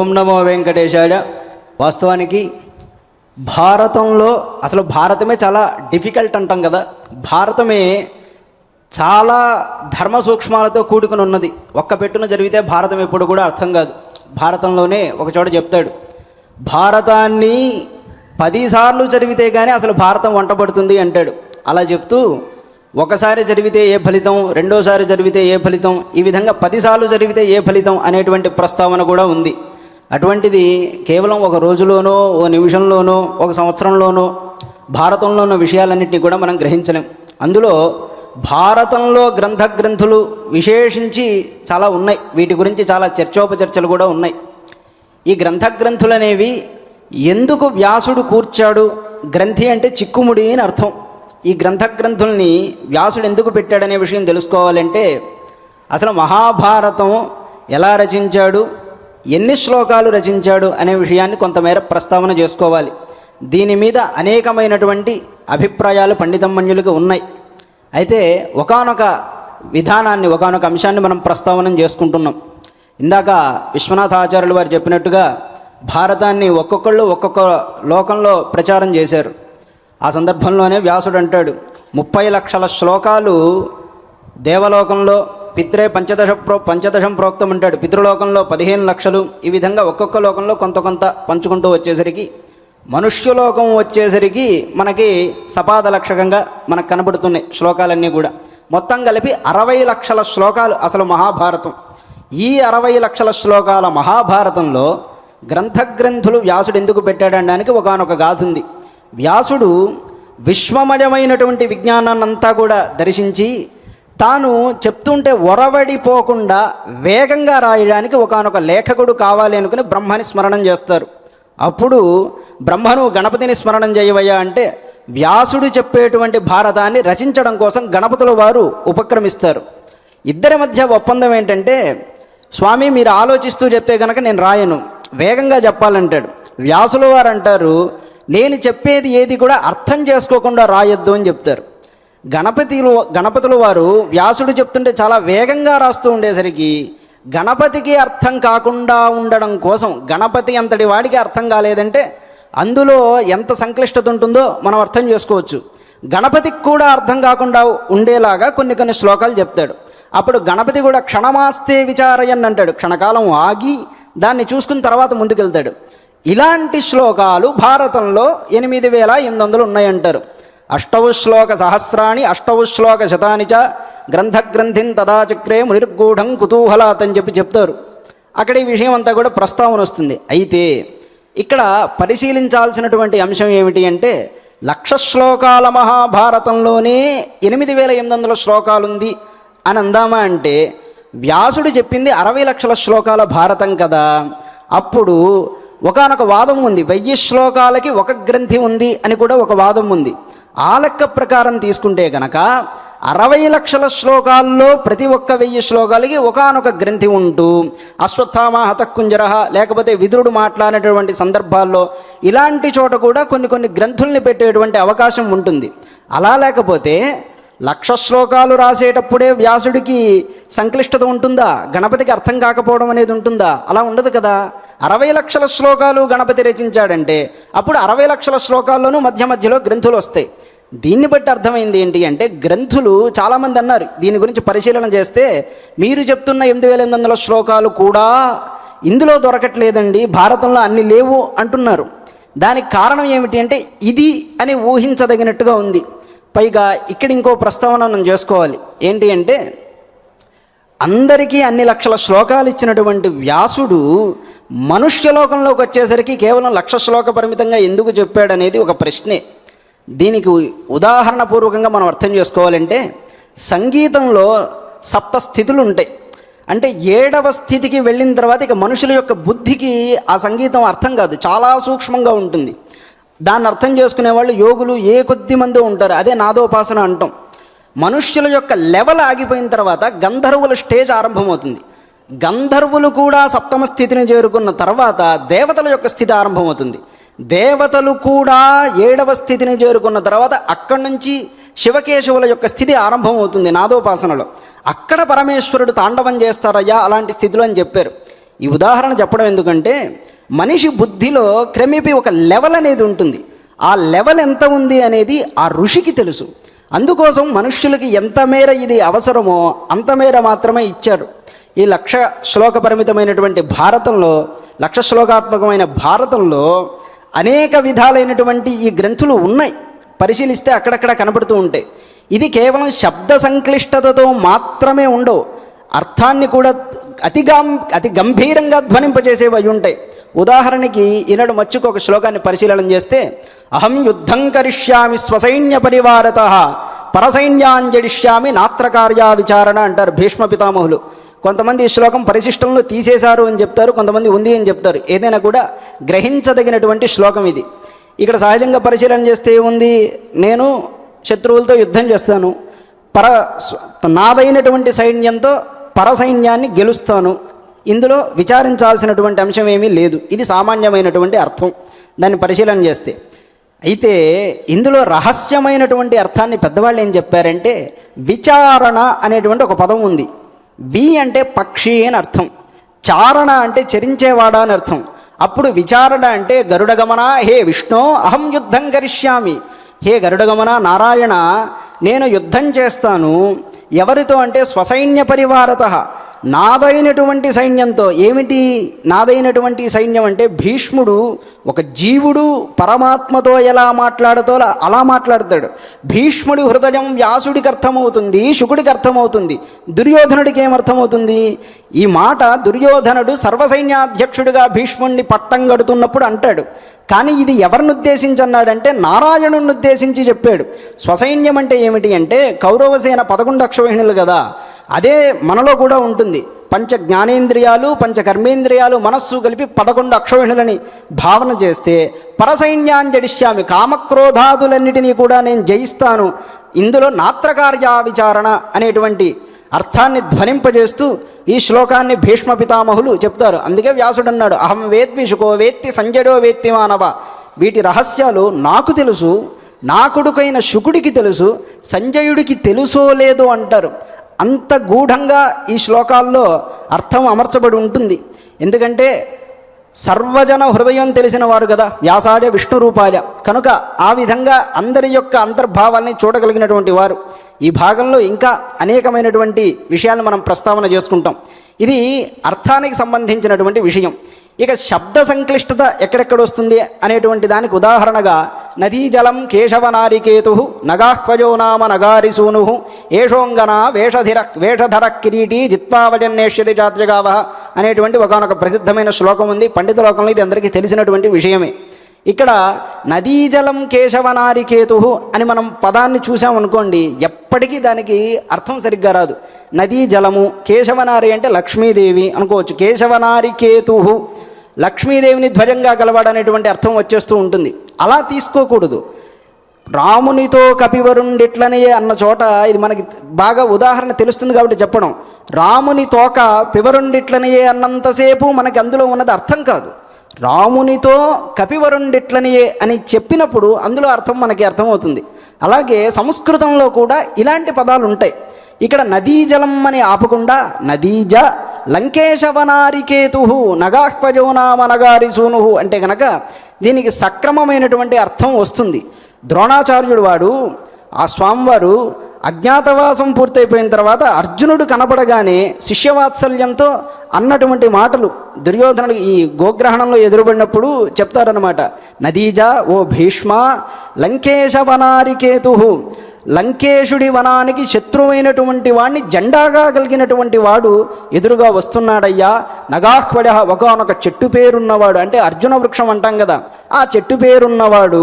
ఓం నమో వెంకటేశాయ. వాస్తవానికి భారతంలో అసలు భారతమే చాలా డిఫికల్ట్ అంటాం కదా. భారతమే చాలా ధర్మ సూక్ష్మాలతో కూడుకుని ఉన్నది. ఒక్క పెట్టున జరిగితే భారతం ఎప్పుడు కూడా అర్థం కాదు. భారతంలోనే ఒక చోట చెప్తాడు, భారతాన్ని 10 సార్లు చదివితే కానీ అసలు భారతం వంటపడుతుంది అంటాడు. అలా చెప్తూ ఒకసారి చదివితే ఏ ఫలితం, రెండోసారి చదివితే ఏ ఫలితం, ఈ విధంగా 10 సార్లు చదివితే ఏ ఫలితం అనేటువంటి ప్రస్తావన కూడా ఉంది. అటువంటిది కేవలం ఒక రోజులోనో, ఓ నిమిషంలోనో, ఒక సంవత్సరంలోనో భారతంలో ఉన్న విషయాలన్నింటినీ కూడా మనం గ్రహించలేం. అందులో భారతంలో గ్రంథులు విశేషించి చాలా ఉన్నాయి. వీటి గురించి చాలా చర్చోపచర్చలు కూడా ఉన్నాయి. ఈ గ్రంథులు అనేవి ఎందుకు వ్యాసుడు కూర్చాడు, గ్రంథి అంటే చిక్కుముడి అని అర్థం. ఈ గ్రంథుల్ని వ్యాసుడు ఎందుకు పెట్టాడనే విషయం తెలుసుకోవాలంటే అసలు మహాభారతం ఎలా రచించాడు, ఎన్ని శ్లోకాలు రచించాడు అనే విషయాన్ని కొంతమేర ప్రస్తావన చేసుకోవాలి. దీని మీద అనేకమైనటువంటి అభిప్రాయాలు పండితమన్యులకు ఉన్నాయి. అయితే ఒకానొక విధానాన్ని, ఒకానొక అంశాన్ని మనం ప్రస్తావన చేసుకుంటున్నాం. ఇందాక విశ్వనాథాచార్యులు వారు చెప్పినట్టుగా భారతాన్ని ఒక్కొక్కళ్ళు ఒక్కొక్క లోకంలో ప్రచారం చేశారు. ఆ సందర్భంలోనే వ్యాసుడు అంటాడు, 30 లక్షల శ్లోకాలు దేవలోకంలో పిత్రే పంచదశం ప్రోక్తం అంటాడు. పితృలోకంలో 15 లక్షలు. ఈ విధంగా ఒక్కొక్క లోకంలో కొంత పంచుకుంటూ వచ్చేసరికి మనుష్యలోకం వచ్చేసరికి మనకి సపాదలక్షకంగా మనకు కనబడుతున్నాయి శ్లోకాలన్నీ కూడా. మొత్తం కలిపి 60 లక్షల శ్లోకాలు అసలు మహాభారతం. ఈ 60 లక్షల శ్లోకాల మహాభారతంలో గ్రంథులు వ్యాసుడు ఎందుకు పెట్టాడనడానికి ఒకానొక గాథ ఉంది. వ్యాసుడు విశ్వమయమైనటువంటి విజ్ఞానాన్నంతా కూడా దర్శించి తాను చెప్తుంటే ఒరవడిపోకుండా వేగంగా రాయడానికి ఒకానొక లేఖకుడు కావాలి అనుకుని బ్రహ్మని స్మరణం చేస్తారు. అప్పుడు బ్రహ్మను గణపతిని స్మరణం చేయవయ్యా అంటే వ్యాసుడు చెప్పేటువంటి భారతాన్ని రచించడం కోసం గణపతుల వారు ఉపక్రమిస్తారు. ఇద్దరి మధ్య ఒప్పందం ఏంటంటే, స్వామి మీరు ఆలోచిస్తూ చెప్తే కనుక నేను రాయను, వేగంగా చెప్పాలంటాడు. వ్యాసుల వారు అంటారు, నేను చెప్పేది ఏది కూడా అర్థం చేసుకోకుండా రాయొద్దు అని చెప్తారు. గణపతుల వారు వ్యాసుడు చెప్తుంటే చాలా వేగంగా రాస్తూ ఉండేసరికి గణపతికి అర్థం కాకుండా ఉండడం కోసం, గణపతి అంతటి వాడికి అర్థం కాలేదంటే అందులో ఎంత సంక్లిష్టత ఉంటుందో మనం అర్థం చేసుకోవచ్చు. గణపతికి కూడా అర్థం కాకుండా ఉండేలాగా కొన్ని శ్లోకాలు చెప్తాడు. అప్పుడు గణపతి కూడా క్షణమాస్తే విచారయన్ అంటాడు. క్షణకాలం ఆగి దాన్ని చూసుకున్న తర్వాత ముందుకెళ్తాడు. ఇలాంటి శ్లోకాలు భారతంలో 8800 ఉన్నాయంటారు. 8 శ్లోక సహస్రాణి 8 శ్లోక శతాని చ గ్రంథిన్ తదాచక్రే మునిర్గూఢం కుతూహలాత్ అని చెప్తారు. అక్కడ ఈ విషయం అంతా కూడా ప్రస్తావన వస్తుంది. అయితే ఇక్కడ పరిశీలించాల్సినటువంటి అంశం ఏమిటి అంటే, 1,00,000 శ్లోకాల మహాభారతంలోనే 8800 శ్లోకాలుంది అని అందామా అంటే, వ్యాసుడు చెప్పింది 60 లక్షల శ్లోకాల భారతం కదా. అప్పుడు ఒకానొక వాదం ఉంది, 1000 శ్లోకాలకి ఒక గ్రంథి ఉంది అని కూడా ఒక వాదం ఉంది. ఆ లెక్క ప్రకారం తీసుకుంటే గనక 60 లక్షల శ్లోకాల్లో ప్రతి ఒక్క 1000 శ్లోకాలకి ఒకానొక గ్రంథి ఉంటూ అశ్వత్థామ హతకుంజర లేకపోతే విదురుడు మాట్లాడేటువంటి సందర్భాల్లో ఇలాంటి చోట కూడా కొన్ని గ్రంథుల్ని పెట్టేటువంటి అవకాశం ఉంటుంది. అలా లేకపోతే 1,00,000 శ్లోకాలు రాసేటప్పుడే వ్యాసుడికి సంక్లిష్టత ఉంటుందా, గణపతికి అర్థం కాకపోవడం అనేది ఉంటుందా? అలా ఉండదు కదా. 60 లక్షల శ్లోకాలు గణపతి రచించాడంటే అప్పుడు 60 లక్షల శ్లోకాల్లోనూ మధ్యలో గ్రంథులు వస్తాయి. దీన్ని బట్టి అర్థమైంది ఏంటి అంటే, గ్రంథులు చాలామంది అన్నారు, దీని గురించి పరిశీలన చేస్తే మీరు చెప్తున్న 8800 శ్లోకాలు కూడా ఇందులో దొరకట్లేదండి, భారతంలో అన్ని లేవు అంటున్నారు. దానికి కారణం ఏమిటి అంటే ఇది అని ఊహించదగినట్టుగా ఉంది. పైగా ఇక్కడ ఇంకో ప్రస్తావన మనం చేసుకోవాలి. ఏంటి అంటే, అందరికీ అన్ని లక్షల శ్లోకాలు ఇచ్చినటువంటి వ్యాసుడు మనుష్యలోకంలోకి వచ్చేసరికి కేవలం 1,00,000 శ్లోక పరిమితంగా ఎందుకు చెప్పాడనేది ఒక ప్రశ్నే. దీనికి ఉదాహరణపూర్వకంగా మనం అర్థం చేసుకోవాలంటే, సంగీతంలో 7 స్థితులు ఉంటాయి. అంటే 7వ స్థితికి వెళ్ళిన తర్వాత ఇక మనుషుల యొక్క బుద్ధికి ఆ సంగీతం అర్థం కాదు, చాలా సూక్ష్మంగా ఉంటుంది. దాన్ని అర్థం చేసుకునే వాళ్ళు యోగులు ఏ కొద్ది మంది ఉంటారు. అదే నాదోపాసన అంటాం. మనుష్యుల యొక్క లెవెల్ ఆగిపోయిన తర్వాత గంధర్వుల స్టేజ్ ఆరంభమవుతుంది. గంధర్వులు కూడా 7వ స్థితిని చేరుకున్న తర్వాత దేవతల యొక్క స్థితి ఆరంభమవుతుంది. దేవతలు కూడా 7వ స్థితిని చేరుకున్న తర్వాత అక్కడి నుంచి శివకేశవుల యొక్క స్థితి ఆరంభమవుతుంది నాదోపాసనలో. అక్కడ పరమేశ్వరుడు తాండవం చేస్తారయ్యా అలాంటి స్థితిలో అని చెప్పారు. ఈ ఉదాహరణ చెప్పడం ఎందుకంటే మనిషి బుద్ధిలో క్రమేపీ ఒక లెవెల్ అనేది ఉంటుంది. ఆ లెవెల్ ఎంత ఉంది అనేది ఆ ఋషికి తెలుసు. అందుకోసం మనుష్యులకి ఎంత మేర ఇది అవసరమో అంత మేర మాత్రమే ఇచ్చారు. ఈ 1,00,000 శ్లోక పరిమితమైనటువంటి భారతంలో, 1,00,000 శ్లోకాత్మకమైన భారతంలో అనేక విధాలైనటువంటి ఈ గ్రంథులు ఉన్నాయి. పరిశీలిస్తే అక్కడక్కడ కనపడుతూ ఉంటాయి. ఇది కేవలం శబ్ద సంక్లిష్టతతో మాత్రమే ఉండవు, అర్థాన్ని కూడా అతి గంభీరంగా ధ్వనింపజేసేవి అయి ఉంటాయి. ఉదాహరణకి ఈనాడు మచ్చుకు ఒక శ్లోకాన్ని పరిశీలన చేస్తే, అహం యుద్ధం కరిష్యామి స్వసైన్య పరివారత పరసైన్యాంజడిష్యామి నాత్రకార్యా విచారణ అంటారు భీష్మ పితామహులు. కొంతమంది ఈ శ్లోకం పరిశిష్టంలో తీసేశారు అని చెప్తారు, కొంతమంది ఉంది అని చెప్తారు. ఏదైనా కూడా గ్రహించదగినటువంటి శ్లోకం ఇది. ఇక్కడ సహజంగా పరిశీలన చేస్తే ఏముంది, నేను శత్రువులతో యుద్ధం చేస్తాను, నాదైనటువంటి సైన్యంతో పరసైన్యాన్ని గెలుస్తాను, ఇందులో విచారించాల్సినటువంటి అంశం ఏమీ లేదు. ఇది సామాన్యమైనటువంటి అర్థం దాన్ని పరిశీలన చేస్తే. అయితే ఇందులో రహస్యమైనటువంటి అర్థాన్ని పెద్దవాళ్ళు ఏం చెప్పారంటే, విచారణ అనేటువంటి ఒక పదం ఉంది. వి అంటే పక్షి అని అర్థం, చారణ అంటే చరించేవాడా అని అర్థం. అప్పుడు విచారణ అంటే గరుడగమన హే విష్ణు అహం యుద్ధం కరిష్యామి, హే గరుడగమన నారాయణ నేను యుద్ధం చేస్తాను. ఎవరితో అంటే స్వసైన్య పరివారత, నాదైనటువంటి సైన్యంతో. ఏమిటి నాదైనటువంటి సైన్యం అంటే, భీష్ముడు ఒక జీవుడు పరమాత్మతో ఎలా మాట్లాడుతో అలా మాట్లాడతాడు. భీష్ముడి హృదయం వ్యాసుడికి అర్థమవుతుంది, శుకుడికి అర్థమవుతుంది, దుర్యోధనుడికి ఏమర్థమవుతుంది? ఈ మాట దుర్యోధనుడు సర్వసైన్యాధ్యక్షుడిగా భీష్ముడిని పట్టం కడుతున్నప్పుడు అంటాడు. కానీ ఇది ఎవరిని ఉద్దేశించి అన్నాడంటే, నారాయణుడిని ఉద్దేశించి చెప్పాడు. స్వసైన్యం అంటే ఏమిటి అంటే, కౌరవసేన 11 అక్షౌహిణులు కదా, అదే మనలో కూడా ఉంటుంది. పంచ జ్ఞానేంద్రియాలు, పంచ కర్మేంద్రియాలు, మనస్సు కలిపి 11 అక్షౌహిణులని భావన చేస్తే, పరసైన్యాన్ని జడిష్యామి, కామక్రోధాదులన్నిటినీ కూడా నేను జయిస్తాను. ఇందులో నాత్రకార్యా విచారణ అనేటువంటి అర్థాన్ని ధ్వనింపజేస్తూ ఈ శ్లోకాన్ని భీష్మ పితామహులు చెప్తారు. అందుకే వ్యాసుడు అన్నాడు, అహం వేత్వి శుకో వేత్తి సంజయో వేత్తి మానవ. వీటి రహస్యాలు నాకు తెలుసు, నా కొడుకైన శుకుడికి తెలుసు, సంజయుడికి తెలుసో లేదో అంటారు. అంత గూఢంగా ఈ శ్లోకాల్లో అర్థం అమర్చబడి ఉంటుంది. ఎందుకంటే సర్వజన హృదయం తెలిసిన వారు కదా వ్యాసాయ విష్ణు రూపాయ, కనుక ఆ విధంగా అందరి యొక్క అంతర్భావాల్ని చూడగలిగినటువంటి వారు. ఈ భాగంలో ఇంకా అనేకమైనటువంటి విషయాలను మనం ప్రస్తావన చేసుకుంటాం. ఇది అర్థానికి సంబంధించినటువంటి విషయం. ఇక శబ్ద సంక్లిష్టత ఎక్కడెక్కడ వస్తుంది అనేటువంటి దానికి ఉదాహరణగా, నదీ జలం కేశవనారికేతు నగాహ్వజో నామ నగారిసూను ఏషోంగన వేషధర కిరీటి జిత్వావజన్నేష్యతి చాత్యగావ అనేటువంటి ఒకనొక ప్రసిద్ధమైన శ్లోకం ఉంది. పండిత లోకంలో ఇది అందరికీ తెలిసినటువంటి విషయమే. ఇక్కడ నదీజలం కేశవనారికేతు అని మనం పదాన్ని చూసామనుకోండి, ఎప్పటికీ దానికి అర్థం సరిగ్గా రాదు. నదీ జలము, కేశవనారి అంటే లక్ష్మీదేవి అనుకోవచ్చు, కేశవనారికేతు లక్ష్మీదేవిని ధ్వజంగా గలవాడనేటువంటి అర్థం వచ్చేస్తూ ఉంటుంది. అలా తీసుకోకూడదు. రామునితో కపివరుండిట్లనే అన్న చోట ఇది మనకి బాగా ఉదాహరణ తెలుస్తుంది కాబట్టి చెప్పడం. రాముని తోక పివరుండిట్లనే అన్నంతసేపు మనకి అందులో ఉన్నది అర్థం కాదు. రామునితో కపివరుండిట్లనియే అని చెప్పినప్పుడు అందులో అర్థం మనకి అర్థమవుతుంది. అలాగే సంస్కృతంలో కూడా ఇలాంటి పదాలు ఉంటాయి. ఇక్కడ నదీజలం అని ఆపకుండా నదీజ లంకేశవనారికేతు నగాహ్వజో నామ నగారిసూను అంటే కనుక దీనికి సక్రమమైనటువంటి అర్థం వస్తుంది. ద్రోణాచార్యుడు వాడు, ఆ స్వామివారు అజ్ఞాతవాసం పూర్తయిపోయిన తర్వాత అర్జునుడు కనపడగానే శిష్యవాత్సల్యంతో అన్నటువంటి మాటలు దుర్యోధనుడు ఈ గోగ్రహణంలో ఎదురుపడినప్పుడు చెప్తారనమాట. నదీజా ఓ భీష్మ లంకేశవనారికేతు, లంకేశుడి వనానికి శత్రువైనటువంటి వాడిని జెండాగా కలిగినటువంటి వాడు ఎదురుగా వస్తున్నాడయ్యా. నగాహ్వడ ఒకనొక చెట్టు పేరున్నవాడు, అంటే అర్జున వృక్షం అంటాం కదా, ఆ చెట్టు పేరున్నవాడు.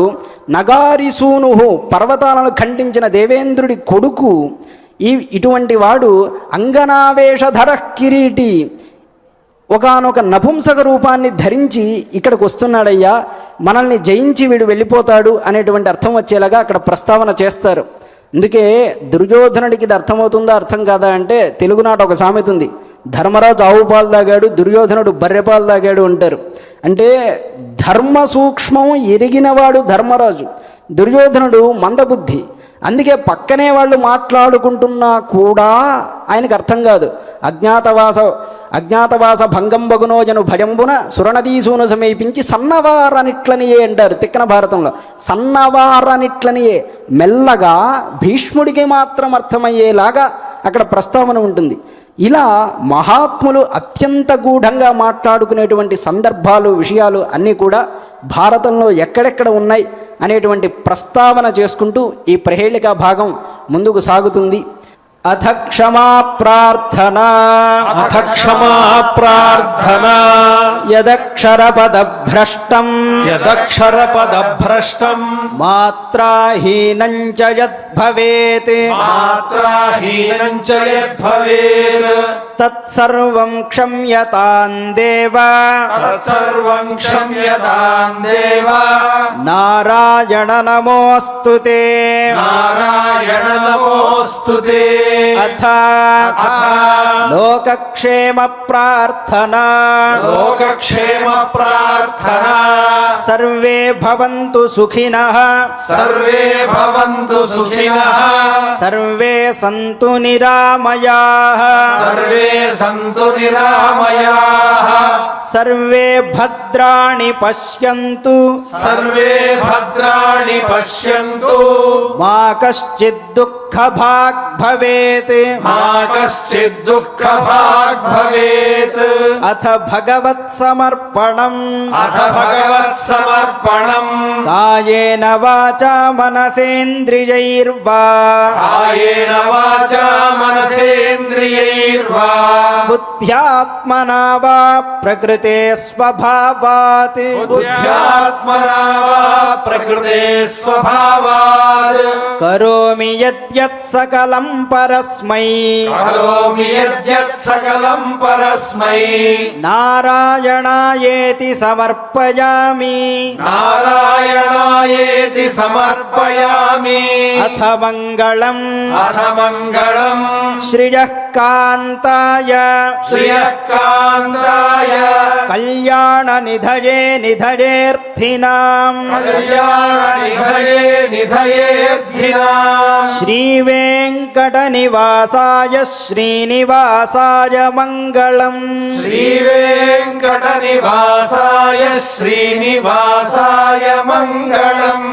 నగారిసూను పర్వతాలను ఖండించిన దేవేంద్రుడి కొడుకు. ఇటువంటి వాడు అంగనావేషధర కిరీటి, ఒకనొక నపుంసక రూపాన్ని ధరించి ఇక్కడికి వస్తున్నాడయ్యా, మనల్ని జయించి వీడు వెళ్ళిపోతాడు అనేటువంటి అర్థం వచ్చేలాగా అక్కడ ప్రస్తావన చేస్తారు. అందుకే దుర్యోధనుడికి ఇది అర్థమవుతుందా అర్థం కాదా అంటే, తెలుగునాట ఒక సామెత ఉంది, ధర్మరాజు ఆవు పాలు తాగాడు, దుర్యోధనుడు బర్రెపాలు తాగాడు అంటారు. అంటే ధర్మ సూక్ష్మం ఎరిగినవాడు ధర్మరాజు, దుర్యోధనుడు మందబుద్ధి. అందుకే పక్కనే వాళ్ళు మాట్లాడుకుంటున్నా కూడా ఆయనకు అర్థం కాదు. అజ్ఞాతవాస భంగంబగునోజను భయంబున సురణదీసూను సమీపించి సన్నవారనిట్లనియే అంటారు తిక్కన భారతంలో. సన్నవారనిట్లనియే మెల్లగా భీష్ముడికి మాత్రం అర్థమయ్యేలాగా అక్కడ ప్రస్తావన ఉంటుంది. ఇలా మహాత్ములు అత్యంత గూఢంగా మాట్లాడుకునేటువంటి సందర్భాలు విషయాలు అన్నీ కూడా భారతంలో ఎక్కడెక్కడ ఉన్నాయి అనేటువంటి ప్రస్తావన చేసుకుంటూ ఈ ప్రహేళికా భాగం ముందుకు సాగుతుంది. అథ క్షమా ప్రార్థనా యదక్షరపదభ్రష్టం మాత్రాహీనం చ యద్భవేత్ తత్సర్వం క్షమ్యతాం దేవ నారాయణ నమోస్తుతే అథ లోకక్షేమ ప్రార్థనా సర్వే భవంతు సుఖినః సర్వే సంతు నిరామయాః సర్వే భద్రాణి పశ్యంతు మా కశ్చిద్ దుఃఖభాగ్ భవేత్ అథ భగవత్ సమర్పణం కాయేన వాచా మనసేంద్రియైర్వా బుద్ధ్యాత్మనా వా ప్రకృతే స్వభావాత్ కరోమి యద్యత్ సకలం పరస్మై నారాయణాయేతి సమర్పయామి అథ మంగళం శ్రియః కాంతాయ కళ్యాణ నిధయే నిధయేర్థినాం శ్రీ వెంకట నివాసాయ శ్రీనివాసాయ మంగళం శ్రీనివాసాయ మంగళం.